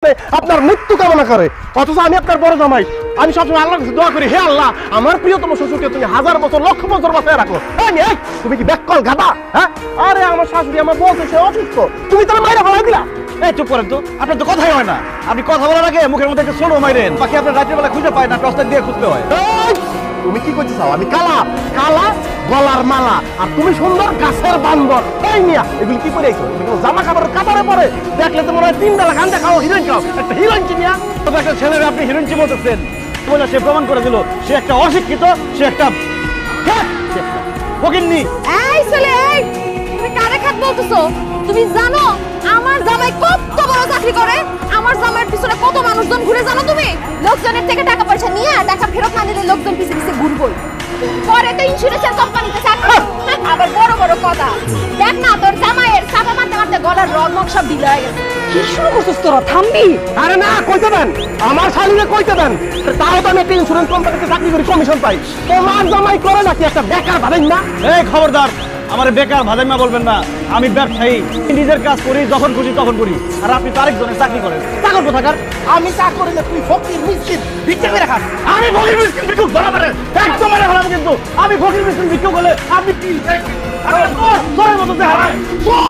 সাথে আপনার মৃত্যু কামনা করে, অথচ আমি আপনার বড় জামাই। আমি সবসময় আল্লাহর কাছে দোয়া করি, হে আল্লাহ আমার প্রিয়তম শ্বশুরকে তুমি 1000 বছর লক্ষ বছর বাঁচায় রাখো। এই তুমি কি ব্যাককল গাধা? হ্যাঁ, আরে আমার শাশুড়ি আমার বলতে সে অসুস্থ, তুমি তার মাইরা ফেলাই দিলা। এই চুপ করেন তো, আপনার তো কথাই হয় না। আপনি কথা বলার আগে মুখের মধ্যে একটা ছোট মাইরেন, বাকি আপনার রাতের বেলা খুঁজে পায় না, টর্চলাইট দিয়ে খুঁজতে হয়। এই, তুমি কি করতে চাও? আমি কালা কালা গলার মালা, আর তুমি সুন্দর গাছের বান্দর। এই মিয়া, এগুলি কি করে আইছো? তুমি কোনো জামা কাপড়ের কাপড়ে পরে দেখলে তো মনে হয় 3 বেলা গাঞ্জা খাও, হিরোইন খাও। একটা হিরোইন চিনিয়া তবে একটা ছেলের আপনি হিরোইন বলতেছেন, সে প্রমাণ করে দিল সে একটা অশিক্ষিত, সে একটা ফকিন্নি। এই ছেলে, এই তুমি কারে খাত বলতেছো? তুমি জানো আমার জামাই কত বড় চাকরি করে? আমার জামাইয়ের পিছনে কত মানুষজন ঘুরে জানো তুমি? লোকজনের থেকে টাকা পয়সা নিয়ে টাকা ফেরত না দিলে লোকজন পিছে পিছে ঘুরবই। পরে তো ইন্স্যুরেন্সের কোম্পানিতে চাকরি, আবার বড় বড় কথা। দেখ না তোর জামাইয়ের চাপা মারতে মারতে গলার রগ মগ সব ঢিলা হয়ে গেছে। কি শুরু করছিস তোরা? থামবি? আরে না, কইতে দেন, আমার শালীরে কইতে দেন। তাও তো আমি একটা ইন্স্যুরেন্স কোম্পানিতে চাকরি করি, কমিশন পাই। তোমার জামাই করে নাকি একটা বেকার ভাবেন না? এই খবরদার, আমার বেকার ভাজাইমা বলবেন না। আমি ব্যবসায়ী, নিজের কাজ করি, যখন খুশি তখন করি। আর আপনি তো আরেকজনের চাকরি করেন, চাকর কোথাকার? আমি চা করি না, তুই ফকির মিসকিন ভিক্ষা করে খাস। আমি ফকির মিসকিন ভিক্ষুক ধরা পারে একদম মেরে ফেলাম, কিন্তু আমি ফকির মিসকিন ভিক্ষুক হলে আপনি কি তোর মতো যে হারায়